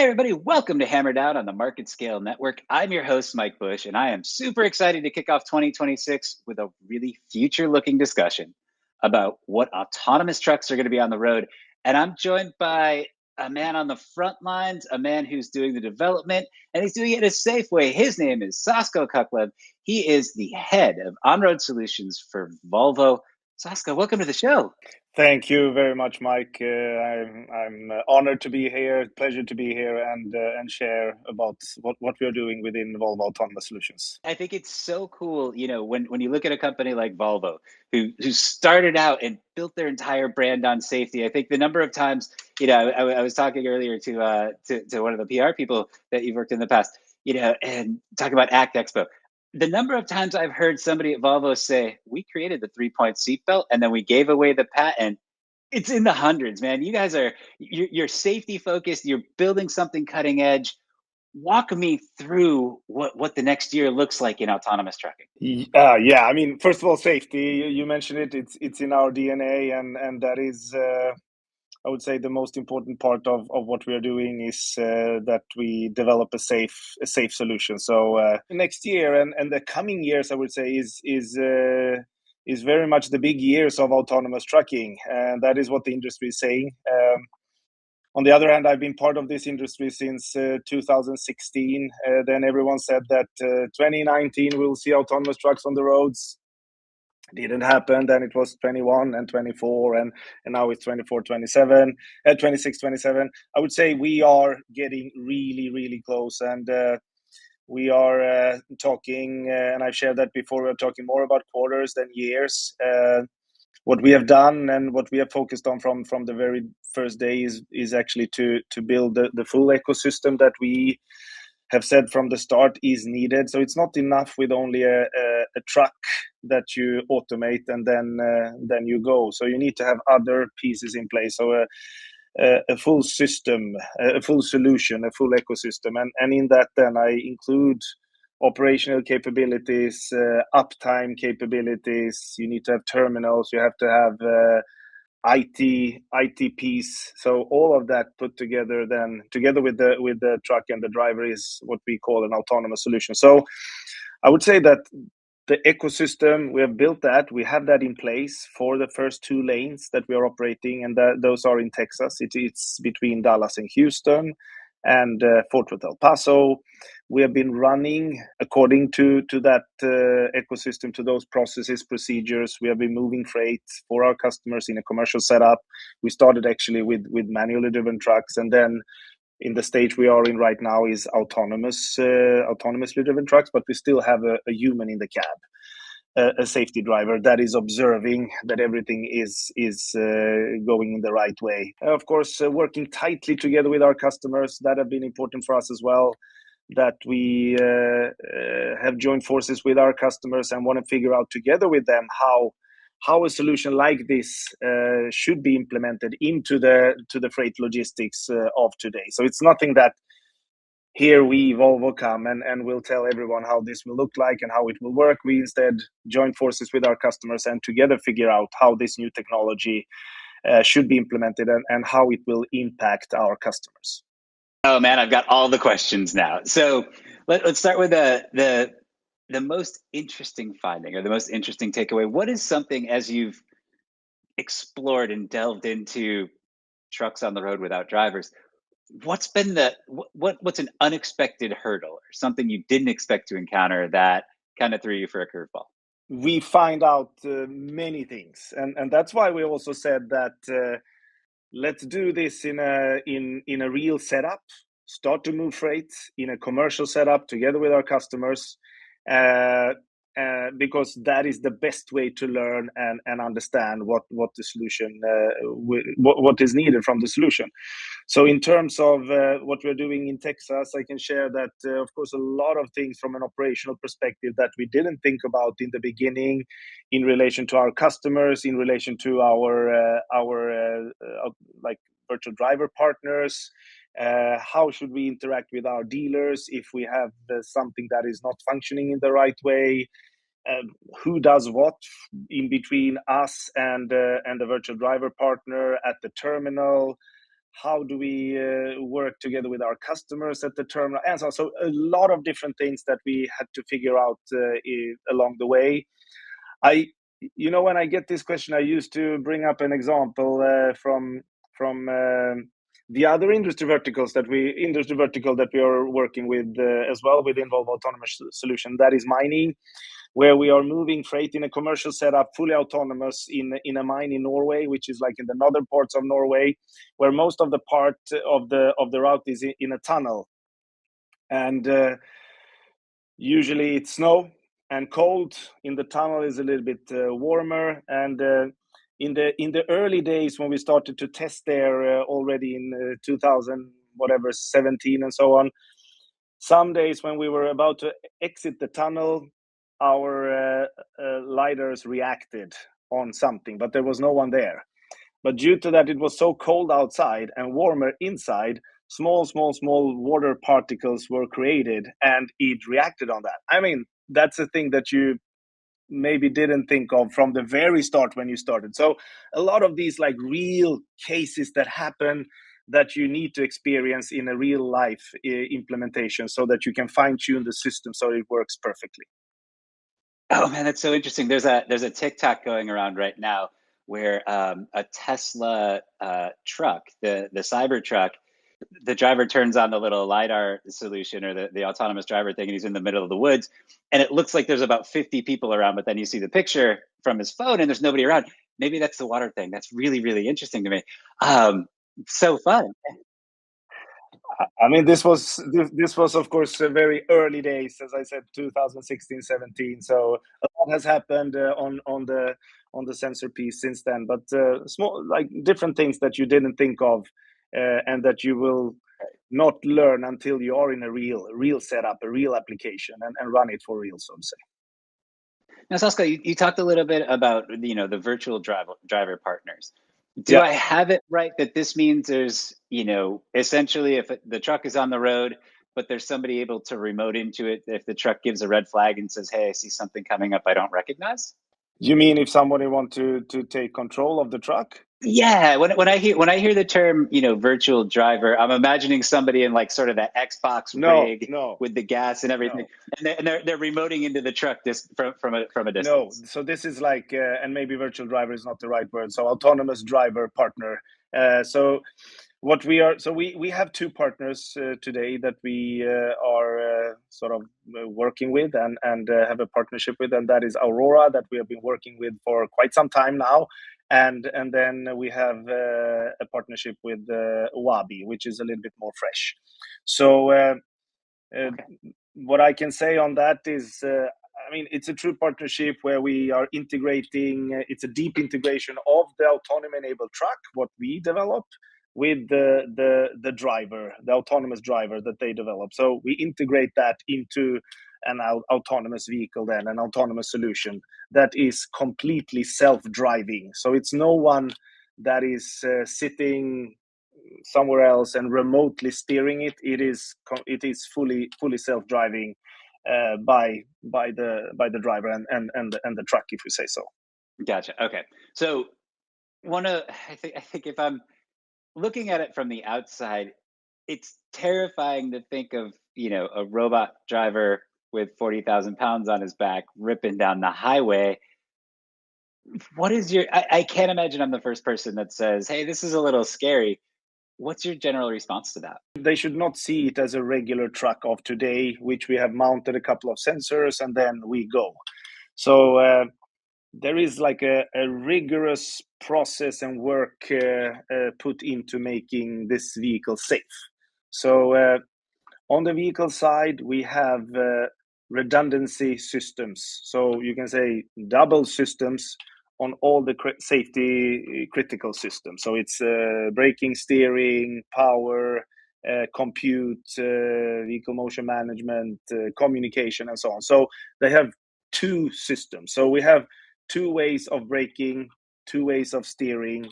everybody. Welcome to Hammer Down on the Market Scale Network. I'm your host, Mike Bush, and I am super excited to kick off 2026 with a really future-looking discussion about what autonomous trucks are going to be on the road. And I'm joined by a man on the front lines, a man who's doing the development, and he's doing it in a safe way. His name is Sasko Cuklev. He is the head of on-road solutions for Volvo. Sasko, welcome to the show. Thank you very much, Mike. I'm honored to be here, pleasure to be here, and share about what we are doing within Volvo Autonomous Solutions. I think it's so cool, when you look at a company like Volvo, who started out and built their entire brand on safety. I think the number of times, I was talking earlier to one of the PR people that you've worked in the past, and talking about ACT Expo. The number of times I've heard somebody at Volvo say, we created the 3-point seatbelt and then we gave away the patent. It's in the hundreds, man. You guys you're safety focused. You're building something cutting edge. Walk me through what the next year looks like in autonomous trucking. Yeah, I mean, first of all, safety. You mentioned it. It's in our DNA, and that is, I would say, the most important part of what we are doing is that we develop a safe solution. So next year and the coming years, I would say, is very much the big years of autonomous trucking, and that is what the industry is saying. On the other hand, I've been part of this industry since 2016. Then everyone said that 2019 we'll see autonomous trucks on the roads. Didn't happen. Then it was 21 and 24, and now it's 24, 27, 26, 27. I would say we are getting really, really close, and we are talking, and I've shared that before, we're talking more about quarters than years. What we have done and what we have focused on from the very first day is actually to build the full ecosystem that we have said from the start is needed. So it's not enough with only a truck that you automate and then you go. So you need to have other pieces in place. So a full system, a full solution, a full ecosystem, and in that then I include operational capabilities, uptime capabilities. You need to have terminals. You have to have IT piece. So all of that put together, then together with the truck and the driver, is what we call an autonomous solution. So I would say that the ecosystem, we have built that. We have that in place for the first 2 lanes that we are operating, and those are in Texas. It's between Dallas and Houston, and Fort Worth, El Paso. We have been running according to that ecosystem, to those processes, procedures. We have been moving freight for our customers in a commercial setup. We started actually with manually driven trucks, and then in the stage we are in right now is autonomously driven trucks, but we still have a human in the cab, a safety driver that is observing that everything is going in the right way. Of course, working tightly together with our customers, that have been important for us as well, that we have joined forces with our customers and want to figure out together with them how a solution like this should be implemented into the freight logistics of today. So it's nothing that here we Volvo come and we'll tell everyone how this will look like and how it will work. We instead join forces with our customers and together figure out how this new technology should be implemented and how it will impact our customers. Oh man, I've got all the questions now. So let's start with the most interesting finding or the most interesting takeaway. What is something, as you've explored and delved into trucks on the road without drivers, what's been what's an unexpected hurdle or something you didn't expect to encounter that kind of threw you for a curveball? We find out many things, and that's why we also said that let's do this in a real setup. Start to move freight in a commercial setup together with our customers, because that is the best way to learn and understand what the solution, what is needed from the solution. So in terms of what we're doing in Texas, I can share that, of course, a lot of things from an operational perspective that we didn't think about in the beginning in relation to our customers, in relation to our like virtual driver partners. How should we interact with our dealers if we have something that is not functioning in the right way? Who does what in between us and the virtual driver partner at the terminal? how do we work together with our customers at the terminal, and so on. So a lot of different things that we had to figure out along the way. When I get this question, I used to bring up an example from the other industry vertical that we are working with as well within Volvo Autonomous Solution. That is mining, where we are moving freight in a commercial setup, fully autonomous in a mine in Norway, which is like in the northern parts of Norway, where most of the part of the route is in a tunnel, and usually it's snow and cold. In the tunnel is a little bit warmer, and in the early days when we started to test there already in 2017 and so on, some days when we were about to exit the tunnel, our lidars reacted on something, but there was no one there. But due to that, it was so cold outside and warmer inside, small water particles were created, and it reacted on that. I mean, that's a thing that you maybe didn't think of from the very start when you started. So a lot of these like real cases that happen that you need to experience in a real life implementation so that you can fine tune the system so it works perfectly. Oh man, that's so interesting. There's a TikTok going around right now where a Tesla truck, the Cyber truck, the driver turns on the little LiDAR solution or the autonomous driver thing, and he's in the middle of the woods. And it looks like there's about 50 people around, but then you see the picture from his phone and there's nobody around. Maybe that's the water thing. That's really, really interesting to me. So fun. I mean, this was of course very early days, as I said, 2016, 17. So a lot has happened on the sensor piece since then. But small, like different things that you didn't think of, and that you will not learn until you are in a real setup, a real application, and run it for real, so to say. Now, Sasko, you talked a little bit about the virtual driver partners. Do Yeah. I have it right that this means there's essentially if the truck is on the road, but there's somebody able to remote into it if the truck gives a red flag and says, "Hey, I see something coming up I don't recognize"? You mean if somebody want to take control of the truck? Yeah, when I hear the term, virtual driver, I'm imagining somebody in like sort of that Xbox No, rig no, with the gas and everything, no. and they're remoting into the truck just from a No, distance. so this is like, and maybe virtual driver is not the right word. So autonomous driver partner. So what we are, so we have two partners today that we are sort of working with and have a partnership with, and that is Aurora that we have been working with for quite some time now, and then we have a partnership with Wabi, which is a little bit more fresh. So. Okay. What I can say on that is, I mean, it's a true partnership where we are integrating. It's a deep integration of the autonomy-enabled truck, what we develop, with the driver, the autonomous driver that they develop. So we integrate that into an autonomous vehicle, then an autonomous solution that is completely self-driving. So it's no one that is sitting somewhere else and remotely steering it. It is fully self-driving by the driver and the truck, if you say so. Gotcha. Okay. So I think if I'm looking at it from the outside, it's terrifying to think of, a robot driver with 40,000 pounds on his back ripping down the highway. I can't imagine I'm the first person that says, "Hey, this is a little scary." What's your general response to that? They should not see it as a regular truck of today, which we have mounted a couple of sensors and then we go. So there is like a rigorous process and work put into making this vehicle safe. So on the vehicle side, we have redundancy systems. So you can say double systems on all the safety critical systems. So it's braking, steering, power, compute, vehicle motion management, communication, and so on. So they have two systems. So we have two ways of braking, two ways of steering.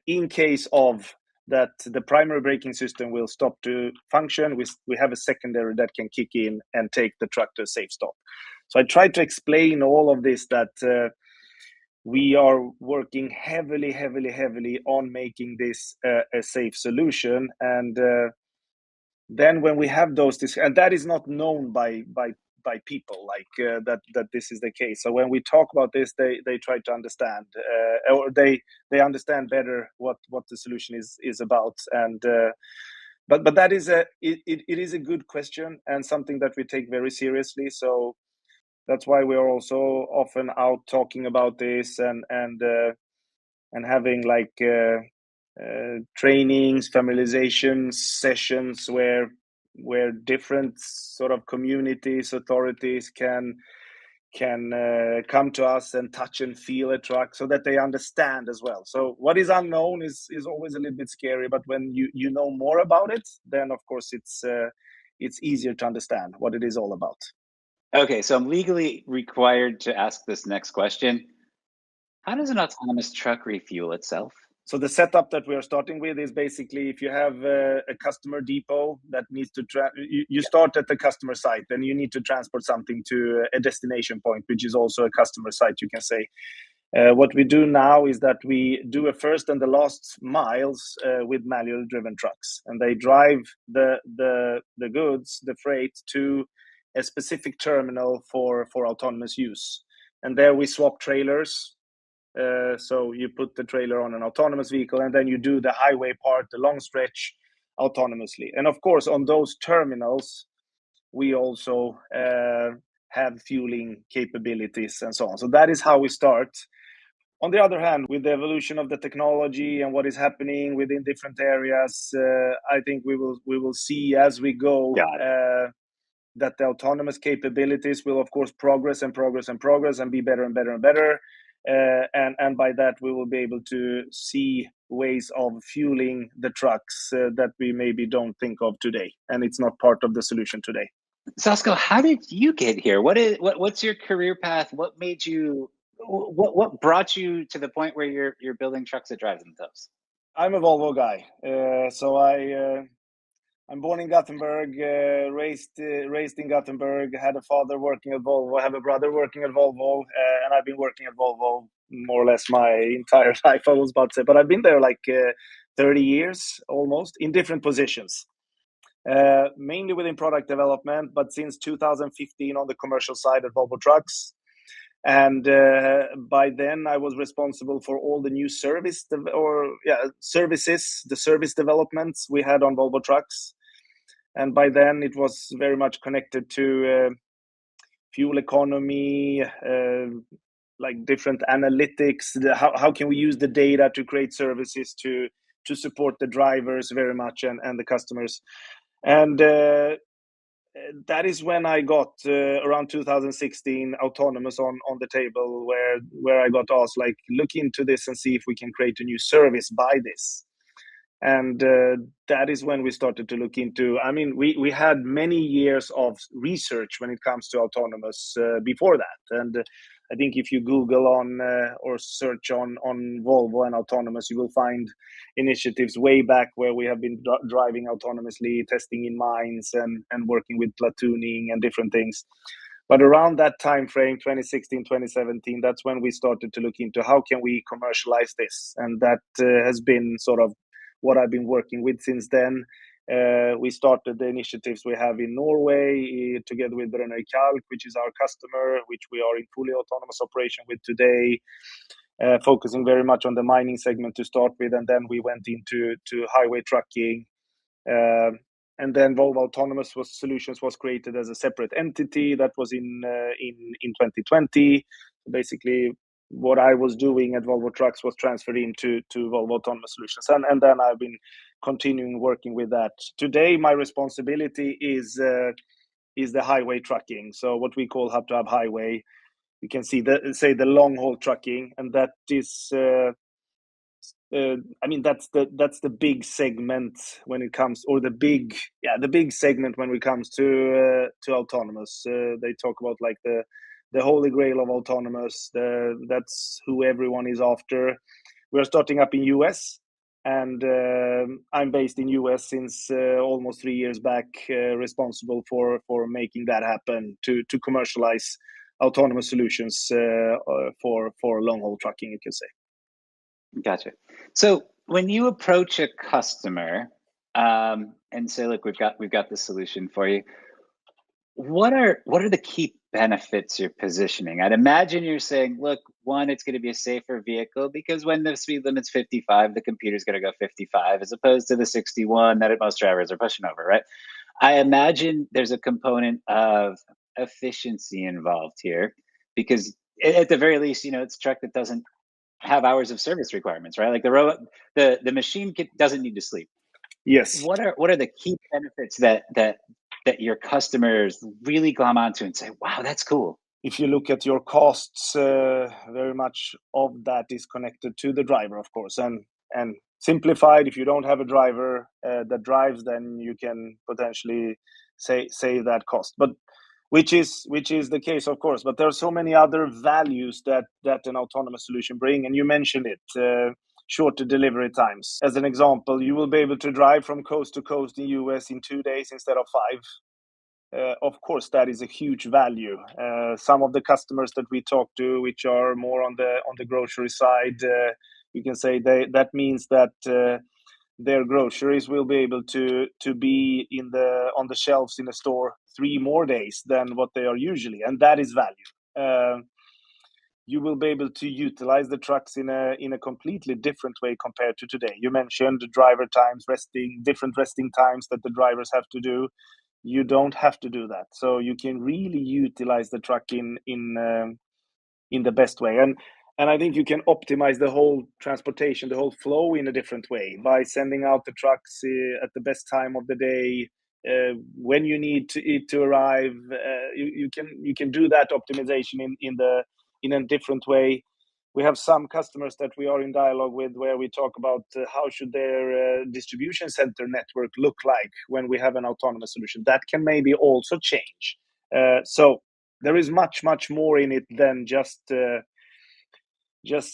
In case of that the primary braking system will stop to function, we have a secondary that can kick in and take the truck to a safe stop. So I tried to explain all of this, that we are working heavily on making this a safe solution. And then when we have those, and that is not known by people, like that this is the case. So when we talk about this, they try to understand, or they understand better what the solution is about. And but that is it is a good question and something that we take very seriously. So that's why we are also often out talking about this, and having like trainings, familiarization sessions where different sort of communities, authorities can come to us and touch and feel a truck, so that they understand as well. So what is unknown is always a little bit scary, but when you know more about it, then of course it's easier to understand what it is all about. Okay, so I'm legally required to ask this next question. How does an autonomous truck refuel itself? So the setup that we are starting with is basically, if you have a customer depot that needs to you start at the customer site, then you need to transport something to a destination point, which is also a customer site, you can say. What we do now is that we do a first and the last miles with manual driven trucks, and they drive the goods, the freight, to a specific terminal for autonomous use. And there we swap trailers. So you put the trailer on an autonomous vehicle, and then you do the highway part, the long stretch, autonomously. And of course, on those terminals, we also have fueling capabilities and so on. So that is how we start. On the other hand, with the evolution of the technology and what is happening within different areas, I think we will see as we go that the autonomous capabilities will of course progress and be better and better and better. And by that we will be able to see ways of fueling the trucks that we maybe don't think of today, and it's not part of the solution today. Sasko, how did you get here? What's your career path? What made you what brought you to the point where you're building trucks that drive themselves? I'm a Volvo guy. So I'm born in Gothenburg, raised in Gothenburg, had a father working at Volvo, have a brother working at Volvo, and I've been working at Volvo more or less my entire life, I was about to say. But I've been there like 30 years almost, in different positions. Mainly within product development, but since 2015 on the commercial side at Volvo Trucks. And by then I was responsible for all the new services, the service developments we had on Volvo Trucks. And by then it was very much connected to fuel economy, like different analytics. How can we use the data to create services to support the drivers very much, and the customers. And that is when I got around 2016 autonomous on the table, where I got asked, like, look into this and see if we can create a new service by this. And that is when we started to look into, I mean, we had many years of research when it comes to autonomous before that. And I think if you Google on or search on Volvo and autonomous, you will find initiatives way back where we have been driving autonomously, testing in mines, and working with platooning and different things. But around that time frame, 2016, 2017, that's when we started to look into how can we commercialize this. And that has been sort of what I've been working with since then. We started the initiatives we have in Norway together with Brønnøy Kalk, which is our customer, which we are in fully autonomous operation with today, focusing very much on the mining segment to start with. And then we went into highway trucking. And then Volvo Autonomous Solutions was created as a separate entity. That was in 2020. Basically, what I was doing at Volvo Trucks was transferred into Volvo Autonomous Solutions, and then I've been continuing working with that. Today, my responsibility is the highway trucking. So what we call hub to hub highway. You can see the long haul trucking, and that is. I mean that's the big segment when it comes, or the big segment when it comes to autonomous. They talk about like the holy grail of autonomous. That's who everyone is after. We're starting up in US, and I'm based in US since almost 3 years back, responsible for making that happen, to commercialize autonomous solutions for long haul trucking, you can say. Gotcha. So when you approach a customer and say, "Look, we've got the solution for you," what are the key benefits you're positioning? I'd imagine you're saying, "Look, one, it's going to be a safer vehicle because when the speed limit's 55, the computer's going to go 55 as opposed to the 61 that most drivers are pushing over, right?" I imagine there's a component of efficiency involved here because at the very least, it's a truck that doesn't have hours of service requirements, right? Like the machine doesn't need to sleep. Yes. What are the key benefits that your customers really glom onto and say, "Wow, that's cool"? If you look at your costs, very much of that is connected to the driver, of course, and simplified. If you don't have a driver that drives, then you can potentially save that cost. But which is the case, of course. But there are so many other values that an autonomous solution bring, and you mentioned it. Shorter delivery times. As an example, you will be able to drive from coast to coast in US in 2 days instead of 5. Of course, that is a huge value. Some of the customers that we talk to, which are more on the grocery side, you can say that means that their groceries will be able to be on the shelves in a store 3 more days than what they are usually, and that is value. You will be able to utilize the trucks in a completely different way compared to today. You mentioned driver times, different resting times that the drivers have to do. You don't have to do that, so you can really utilize the truck in the best way. And I think you can optimize the whole transportation, the whole flow in a different way by sending out the trucks at the best time of the day, when you need it to arrive. You can do that optimization in a different way. We have some customers that we are in dialogue with where we talk about how should their distribution center network look like when we have an autonomous solution. That can maybe also change. So there is much more in it than just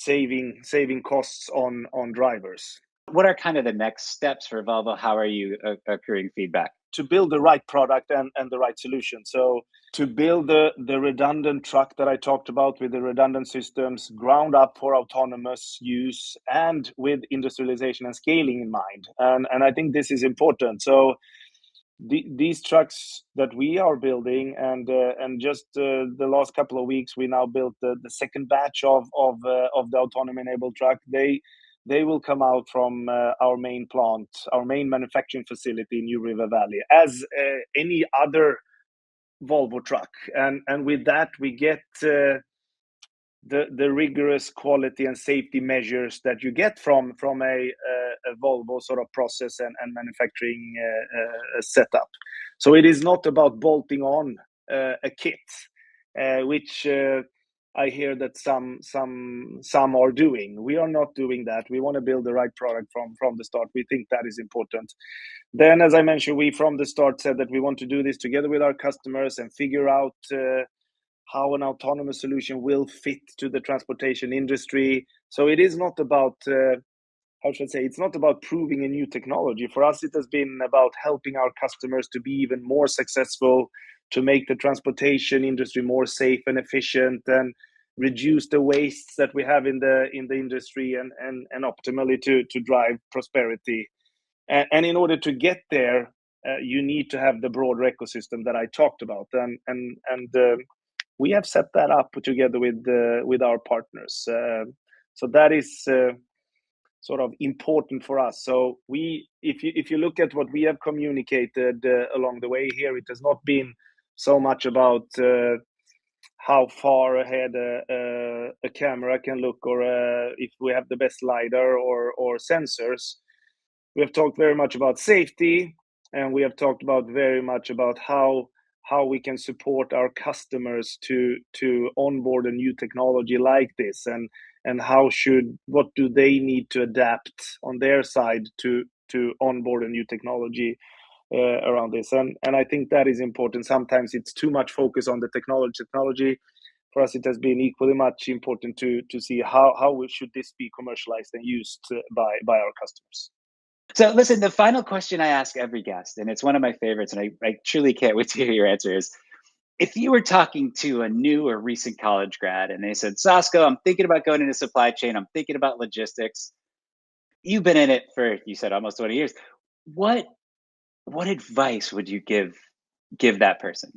saving costs on drivers. What are kind of the next steps for Volvo? How are you accruing feedback? To build the right product and the right solution. So to build the redundant truck that I talked about with the redundant systems, ground up for autonomous use and with industrialization and scaling in mind. And I think this is important. So these trucks that we are building, and just the last couple of weeks, we now built the second batch of the autonomy enabled truck. They will come out from our main plant, our main manufacturing facility in New River Valley, as any other Volvo truck, and with that we get the rigorous quality and safety measures that you get from a Volvo sort of process and manufacturing setup. So it is not about bolting on a kit, which I hear that some are doing. We are not doing that. We want to build the right product from the start. We think that is important. Then, as I mentioned, we from the start said that we want to do this together with our customers and figure out how an autonomous solution will fit to the transportation industry. So it is not about, how should I say, it's not about proving a new technology. For us, it has been about helping our customers to be even more successful, to make the transportation industry more safe and efficient, and reduce the wastes that we have in the industry, and optimally to drive prosperity. And in order to get there, you need to have the broader ecosystem that I talked about, and we have set that up together with our partners. So that is sort of important for us. So if you look at what we have communicated along the way here, it has not been so much about how far ahead a camera can look, or if we have the best lidar or sensors. We have talked very much about safety, and we have talked about very much about how we can support our customers to onboard a new technology like this, and what do they need to adapt on their side to onboard a new technology around this. And I think that is important. Sometimes it's too much focus on the technology. For us, it has been equally much important to see how should this be commercialized and used by our customers. So listen, the final question I ask every guest, and it's one of my favorites, and I truly can't wait to hear your answer, is If you were talking to a new or recent college grad and they said, Sasko, I'm thinking about going into supply chain, I'm thinking about logistics. You've been in it for, you said, almost 20 years. What what advice would you give that person?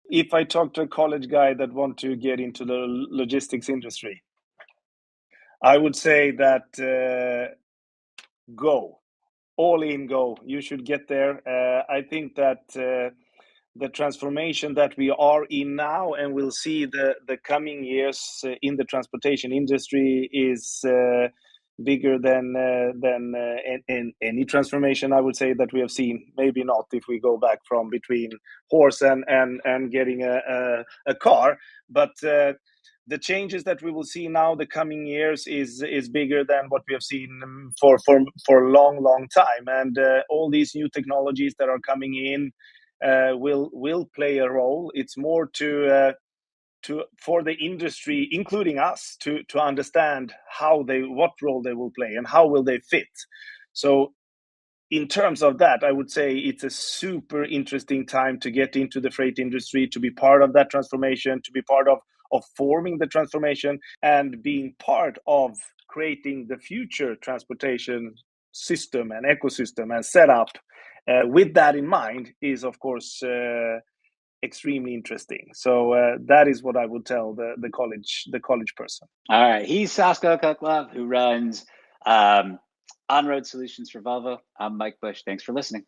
If I talk to a college guy that want to get into the logistics industry, I would say that go all in, go. You should get there. I think that the transformation that we are in now and we'll see the coming years in the transportation industry is bigger than any transformation I would say that we have seen. Maybe not if we go back from between horse and getting a car, but the changes that we will see now the coming years is bigger than what we have seen for a long time, and all these new technologies that are coming in will play a role. It's more to for the industry, including us, to understand what role they will play and how will they fit. So in terms of that, I would say it's a super interesting time to get into the freight industry, to be part of that transformation, to be part of forming the transformation and being part of creating the future transportation system and ecosystem and setup. With that in mind, is of course extremely interesting. So that is what I would tell the college person. All right. He's Sasko Cuklev, who runs on-road solutions for Volvo. I'm Mike Bush. Thanks for listening.